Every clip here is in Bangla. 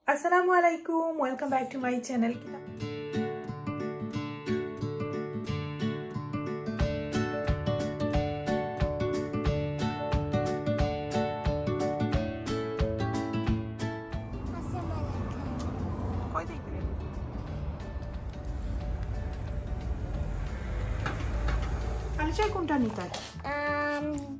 Assalamualaikum, welcome back to my channel.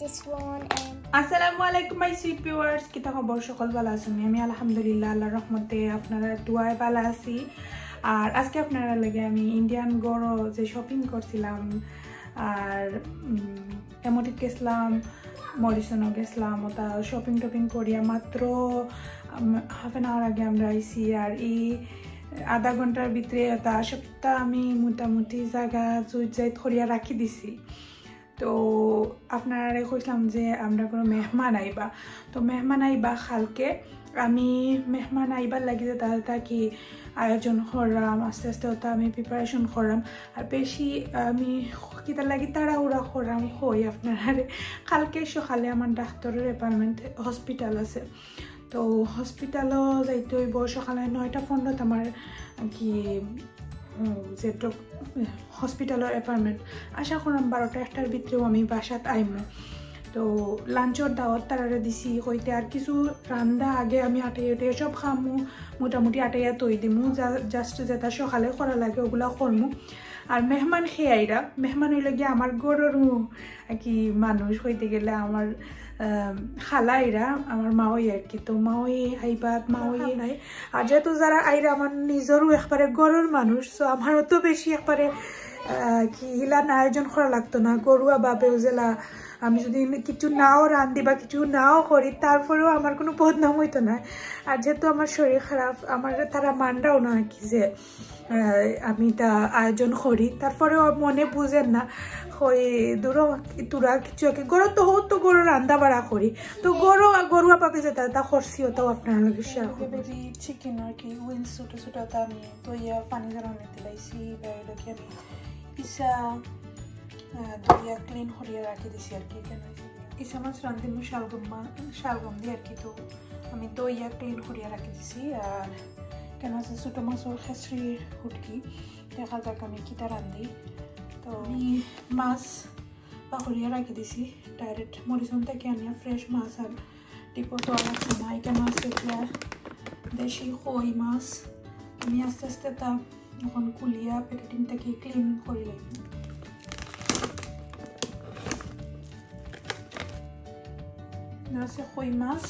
This one and Assalamualaikum my sweet viewers. Kita khabar সকল ভালো আছেন? আমি আলহামদুলিল্লাহ আল্লাহর রহমতে আপনারা দোয়ায় ভালো আছি। আর আজকে আপনারা লাগে আমি ইন্ডিয়ান গড় যে শপিং করছিলাম আর এমটিক গেছিলাম মরিসনও গেছিলাম ওটা শপিং করিয়া মাত্র হাফ অ্যান আওয়ার আগে আমরা আইছি আর এই আধা ঘন্টার ভিতরে এটা সপ্তাহ আমি মোটামুটি জায়গা যাই ধরিয়া রাখি দিছি। তো আপনারা কইলাম যে আমরা কোনো মেহমান আইবা তো মেহমান আইবা কালকে আমি মেহমান আইবার লাগি যে তা কি আয়োজন করলাম আস্তে আস্তে ওটা আমি প্রিপারেশন করলাম আর বেশি আমি কিতা লাগি তাড়াহুড়া করলাম হই আপনারা কালকে সকালে আমার ডাক্তারের অ্যাপয়েন্টমেন্ট হসপিটাল আছে তো হসপিটালও যাইতে হইব সকালে 9টা 15 আমার কি যে হসপিটালের অ্যাপয়েন্টমেন্ট আশা করলাম 12টা 1টার ভিতরেও আমি বাসাত আইমু তো লাঞ্চর দাওয়াত তারারে দিছি হইতে আর কিছু রান্দা আগে আমি আটাইতে সব খামু মোটামুটি আটাইয়া তৈ দিমু জাস্ট যেটা সকালে করা লাগে ওগুলা করমু আর মেহমান খেয়াইরা মেহমান হইলে গিয়ে আমার গরুরু কি মানুষ হইতে গেলে আমার খালাইরা আমার মাওই আর কি তো মাওই আইবাত মাওই নাই আর যেহেতু যারা আইরা আমার নিজেরও একবারে গরুর মানুষ তো আমারও তো বেশি একবারে কি ইলান আয়োজন করা লাগতো না গরুয়া বাবেও জেলা আমি যদি কিছু নাও রান্ধি বা কিছু নাও করি তারপরেও আমার কোনো বদনাম হইতো না আর যেহেতু আমার শরীর খারাপ আমার তারা মানরাও না কি যে আমি তা আয়োজন করি তারপরেও মনে বুঝেন না হই দূরও তোরা কিছু কি গরু তো হোক তো গরু রান্না বাড়া করি তো গরুয়া পাবে যে তা করছি ওটাও আপনার লগে শেয়ার করবো চিকেন আর কি উইন্স ছোটো ছোটো তা আমি তো ইয়া পানি ধরনের দিলাইছি বাইরে আমি পিসা দইয়া ক্লিন করিয়া রাখি দিছি আর কি কেন ইসা মাছ রান্ধি মু শালগম দিয়ে আর কি তো আমি দইয়া ক্লিন করিয়া রাখি দিছি আর কেন আছে ছোটো মাছের খেসরির হুটকি দেখা যাক আমি কিতা রান্ধি তো আমি মাছ পাকড়িয়া রাখি দিছি ডাইরেক্ট মরিচন থেকে আনিয়া ফ্রেশ মাছ আর টিপতো অনেক নাইকা মাছ এতিয়া দেশি কই মাছ আমি আস্তে আস্তে তা এখন কুলিয়া প্যাকেটিং থেকে ক্লিন করে লাগবে আছে কই মাছ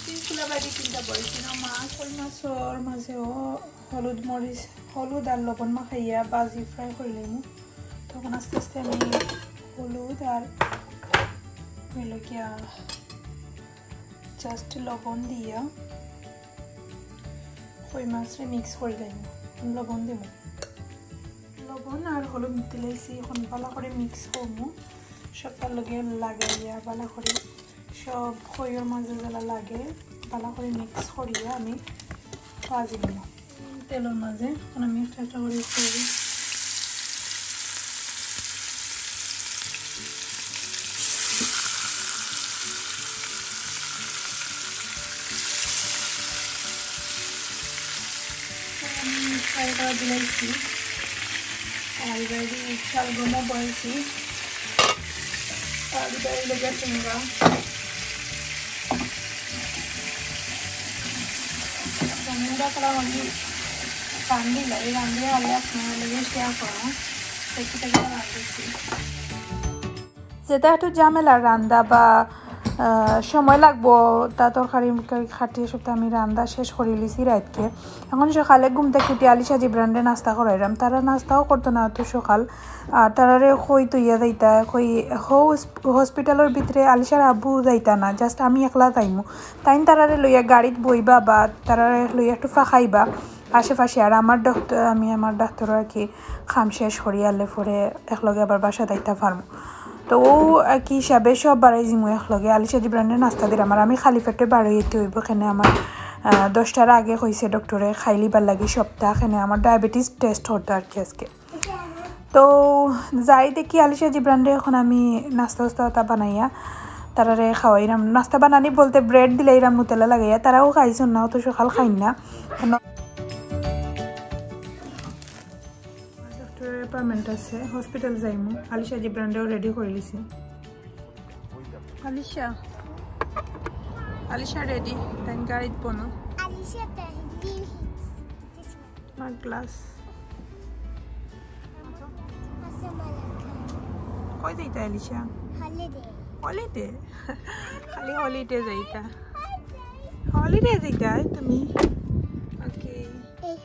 পিছলা বাড়ি চিন্তা করেছি না মাছ কই মাছর মাঝেও হলুদ আর লবণ মাখাইয়া বাজি ফ্রাই করে লইমু তখন আস্তে আস্তে আমি হলুদ আর মেলকিয়া জাস্ট লবণ দিয়া কই মাছরে মিক্স করে লইমু লবণ দিব লবণ আর হলুদ দিলাইছি এখন ভালো করে মিক্স করবো সবটার লগে লাগাইয়া ভালো করে সব খইয়ের মাঝে যেটা লাগে ভালো করে মিক্স করিয়া আমি ভাজি নিব তেলের মাঝে এখন আমি একটা একটা করে করি আমি ফ্রাই করা দিলাইছি আর এবারে শালগমও বয়েছি আর এবারে লেগে চিংড়া মুন্ডা করা আমি রান্ধি লাগে রান্ধে আলে আপনার লেগে শেয়ার করো সেটা রান্ধেছি যেটা একটু ঝামেলা রান্দা বা সময় লাগবো তা তরকারি খাটিয়ে সপ্তাহ আমি রান্দা শেষ করে লিছি রাতকে এখন সকালে ঘুম থেকে উঠে আলিশা জিব্রান্ডে নাস্তা করাইলাম তারা নাস্তাও করতো না তো সকাল আর তারারে কই তৈয়া যাইতা কই হসপিটালের ভিতরে আলিশার আব্বু যাইতা না জাস্ট আমি একলা যাইমু তাইন তারারে লইয়া গাড়িত বইবা বা তারারে লইয়া একটু ফাঁকাইবা আশেপাশে আর আমি আমার ডাক্তার আর কি খাম শেষ করিয়ালে পরে একলগে আবার বাসা যাইতা পারবো তো ও আর কি হিসাবে সব বাড়াই জিমু একলগে আলিশা জিব্রান্ডে নাস্তা দিলাম আর আমি খালি পেটে বাড়াইতে হইব এখানে আমার 10টার আগে কইছে ডক্টরে খাইলিবার লাগি সপ্তাহ এখানে আমার ডায়াবেটিস টেস্ট হতো আর কি আজকে তো যাই দেখি আলিশা জিব্রান্ডে এখন আমি নাস্তা বানাইয়া তারারে খাওয়াইরাম নাস্তা বানানি বলতে ব্রেড দিলে এরাম নুতেলা লাগাইয়া তারাও খাইছেন না অত সকাল খাইন না ডক্টরের অ্যাপয়েন্টমেন্ট আছে হসপিটাল যাইমু আলিশা জিব্রানও রেডি করে লিছি আলিশা রেডি তাই গাড়িত পনো আলিশা my glass কই যাইতা আলিশা holiday খালি holiday যাইতা তুমি ওকে এই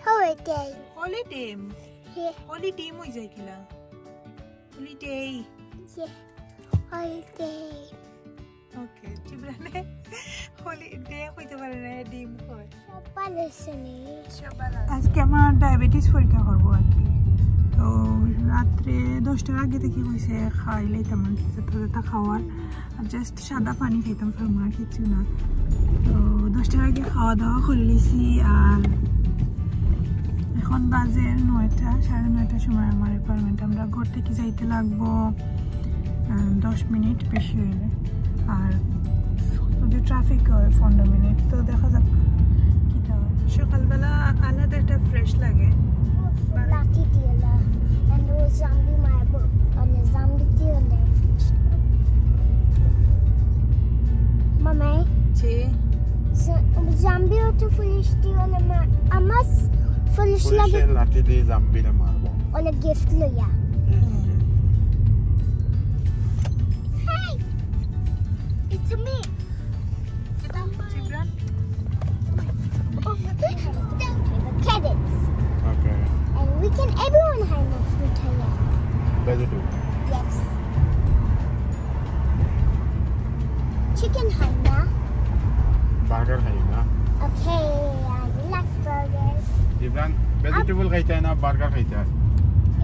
holiday মই যাইকিলা holiday ওকে জিব্রানে holiday কইতে পারে না ডিম কয় আজকে আমার ডায়াবেটিস পরীক্ষা করবো আর কি তো রাত্রে 10টার আগে থেকে কইছে খাইলে তেমন কিছু তো খাওয়ার আর জাস্ট সাদা পানি খাইতাম ফর্মুলা কিছু না তো 10টার আগে খাওয়া দাওয়া করে লিছি আর এখন বাজে 9টা 9:30 সময় আমার অ্যাপয়েন্টমেন্ট আমরা ঘর থেকে যাইতে লাগবো 10 মিনিট বেশি হইলে আর যদি ট্রাফিক হয় 15 মিনিট তো দেখা যাক সকালবেলা আলাদা একটা ফ্রেশ লাগে Everyone have a fruit here. Vegetable. Yes. Chicken haina. Burger haina. Okay, I like burgers. Ibran, vegetable खाइता है ना burger खाइता है?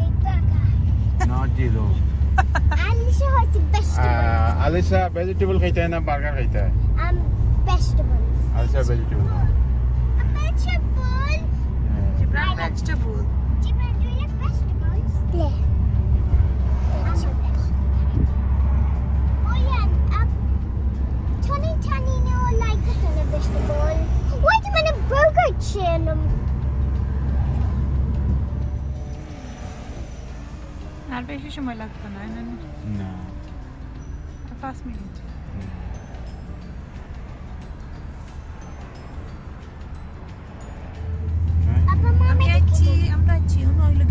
एक burger. Not zero. Alisha has vegetables. Alisha vegetable खाइता है ना burger खाइता है? Vegetables. Alisha vegetable. A vegetable. Ibran vegetable. Yeah. Oh yeah, Tony no like it on a vegetable. Why do you want a burger chin? আর বেশি সময় লাগতো না না 5 মিনিট আমরা আছি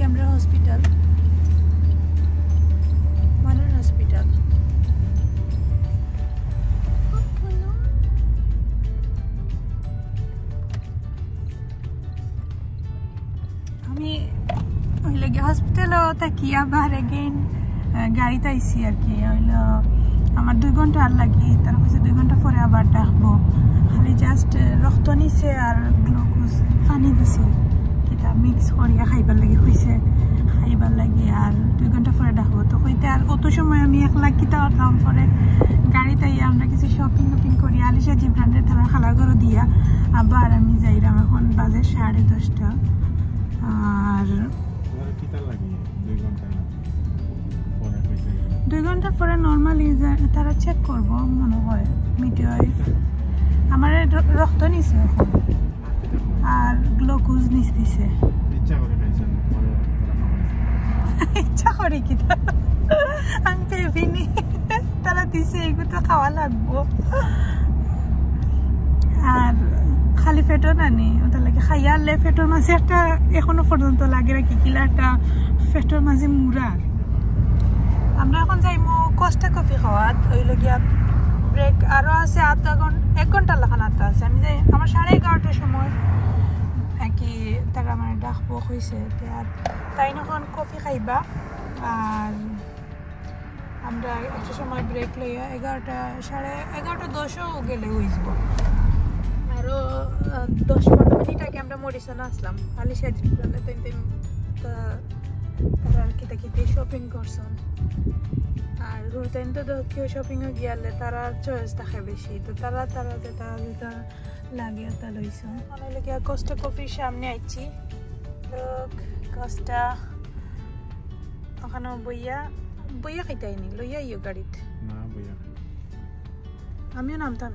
আমরা হসপিটাল হসপিটাল আমি হসপিটাল থাকি আবার এগেইন গাড়িতে আইসি আর কি হইলো আমার 2 ঘন্টা আর লাগি তার কাছে 2 ঘন্টা পরে আবার ডাকবো খালি জাস্ট রক্ত নিছে আর গ্লুকোজ পানি দিছে কিতা মিক্স করিয়া খাইবার লাগি হইছে খাইবার লাগি আর 2 ঘন্টা পরে ডাকবো তো কইতে আর অত সময় আমি একলা কিতা করতাম পরে গাড়িতে আমরা কিছু শপিং করি আলিশা জিব্রানের তারা খালা ঘর দিয়া আবার আমি যাইলাম এখন বাজে 10:30 আর কিতা লাগি 2 ঘন্টা পরে কইতে 2 ঘন্টা পরে নরমালি তারা চেক করব মনে হয় মিডওয়াইফ আমার রক্ত নিছে আর গ্লুকোজ নিছে ইচ্ছা করে খাইছেন পরে ইচ্ছা করে কি আমি পেবিনি তারা দিছে এগুলো খাওয়া লাগবো আর খালি পেটও নানি ওটা লাগে খাইয়া আনলে পেটের মাঝে একটা এখনো পর্যন্ত লাগে রাখি কিলা একটা পেটের মাঝে মুড়ার আমরা এখন যাইমু কোস্টা কফি খাওয়াত হইল গিয়া ব্রেক আরো আছে 1 ঘন্টা লাগান আছে আমি যাই আমার 11:30টার সময় কি তারা আমার ডাকবো হয়েছে তাই এখন কফি খাইবা আর আমরা একটা সময় ব্রেক লইয়া 11:30 গেলে হয়ে যাব আরো 10-15 মিনিট আগে আমরা মরিসন আসলাম আলিশা জিব্রানে তারা আর কিতা শপিং করছেন আর রুলতেন তো কেউ শপিংয়ে গিয়ালে তারা চয়েস থাকে বেশি তো তারা যেটা লাগে ওটা লইছেন অনেক গিয়া কোস্টা কফির সামনে আইছি কোস্টা ওখানে বইয়া খাইতাইনি লইয়া ইয়ে গাড়িত না বইয়া আমিও নামতাম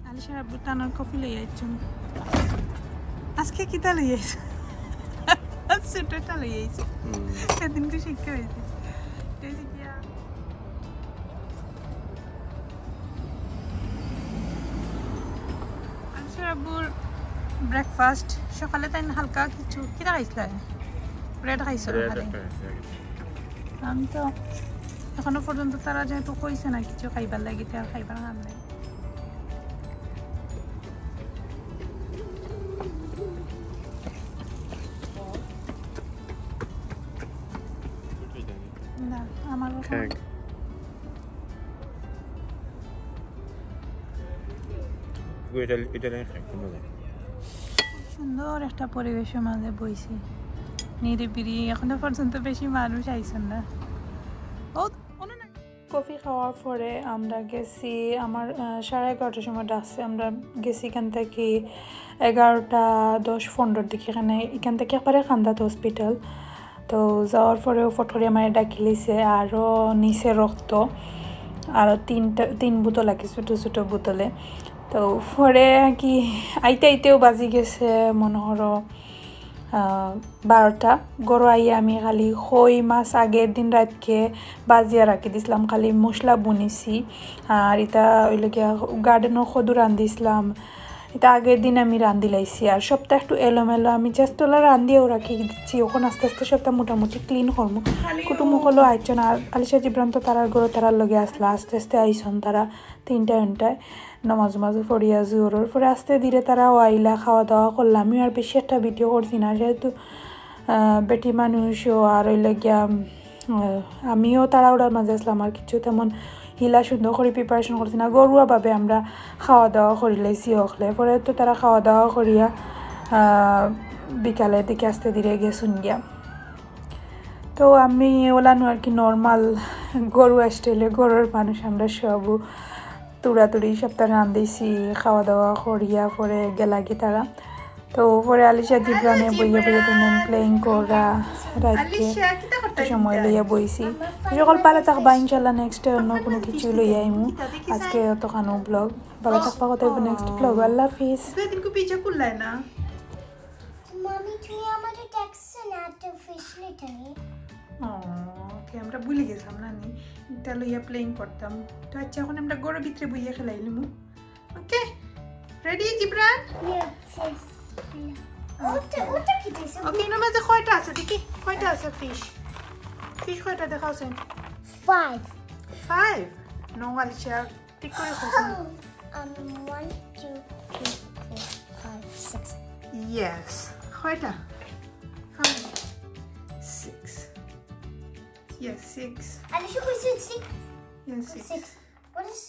আলিশার আব্বু টানার কফি লই আইছুন আজকে কিতা লই আইছ সুটটা লই আইছ সেদিনকে শিক্ষা হয়েছে আলিশার আব্বুর ব্রেকফাস্ট সকালে তাই হালকা কিছু কিতা খাইছিল ব্রেড খাইছিল আমি তো এখনো পর্যন্ত তারা যেহেতু কইছে না কিছু খাইবার লাগে আর খাইবার নাম নাই না আমার সুন্দর একটা পরিবেশের মাঝে বইছি নিরিবিলি এখনো পর্যন্ত বেশি মানুষ আইছেন না কফি খাওয়ার পরে আমরা গেছি আমার 11:30টার সময় ডাকছে আমরা গেছি এখান থেকে 11:10-15 দিকে এখান থেকে একবারে খান্দাত হসপিটাল তো যাওয়ার পরেও ফটোরে আমার ডাকি লিছে আরও নিচে রক্ত আরও তিন বোতল আছে ছোটো ছোটো বোতলে তো পরে কি আইতেও বাজি গেছে মনে হলো 12টা গরু আইয়া আমি খালি খই মাছ আগের দিন রাতকে বাজিয়া রাখি দিছিলাম খালি মশলা বুনিছি আর এটা ওইলে গার্ডেনও খদু রান্ধিছিলাম এটা আগের দিন আমি রান্ধি লাইছি আর সপ্তাহ একটু এলোমেলো আমি জাস্ট ওলা রান্ধিয়েও রাখি দিচ্ছি ওখানে আস্তে আস্তে সপ্তাহ মোটামুটি ক্লিন করবো কুটুমু হলো আইছন আর আলিশা জিব্রান তো তারার গরু তারার লগে আসলা আস্তে আস্তে আইসন তারা 3টা ঘন্টায় নামাজ পড়িয়া জোরের পরে আস্তে ধীরে তারাও আইলা খাওয়া দাওয়া করলাম আমি আর বেশি একটা ভিডিও করছি না যেহেতু বেটি মানুষও আর ওইলে গিয়া আমিও তাড়াহুড়ার মাঝে আসলাম আর কিছু তেমন হিলা সুন্দর করে প্রিপারেশন করছি না গরুয়াভাবে আমরা খাওয়া দাওয়া করি লাইছি হকলে পরে তো তারা খাওয়া দাওয়া করিয়া বিকালের দিকে আসতে ধীরে গেছুন গিয়া তো আমি ওলানো আর কি নর্মাল গরু স্টাইলে গরুর মানুষ আমরা সব তুড়াতুড়ি সপ্তাহ রান্ধিছি খাওয়া দাওয়া করিয়া পরে গেলাগি তারা তো পরে আলিশা জিব্রানে বইয়া তেমন প্লেইং করা রাতকে সময় লইয়া বইছি সকল ভালো থাকবা ইনশাল্লাহ নেক্সট অন্য কোনো কিছু লইয়া আইমু আজকে অতখানো ব্লগ ভালো থাকবা কথা নেক্সট ব্লগ আল্লাহ হাফিজ Mommy, তুই আমাদের টেক্সট না তো ফিশ লিটানি ওকে আমরা ভুলে গেছিলাম না নি এটা লইয়া প্লেইং করতাম তো আচ্ছা এখন আমরা গরুর ভিতরে বইয়া খেলাইলাম ওকে রেডি জিব্রান ইয়েস ওটা কি দিছ ওকে এর মধ্যে কয়টা আছে দেখি কয়টা আছে ফিশ কয়টা দেখাওছেন 5 নো আলিশা ঠিক করে কইছেন 1 2 3 4 5 6 yes কয়টা 6 yes 6 Alicia, who is 6? yes 6 What is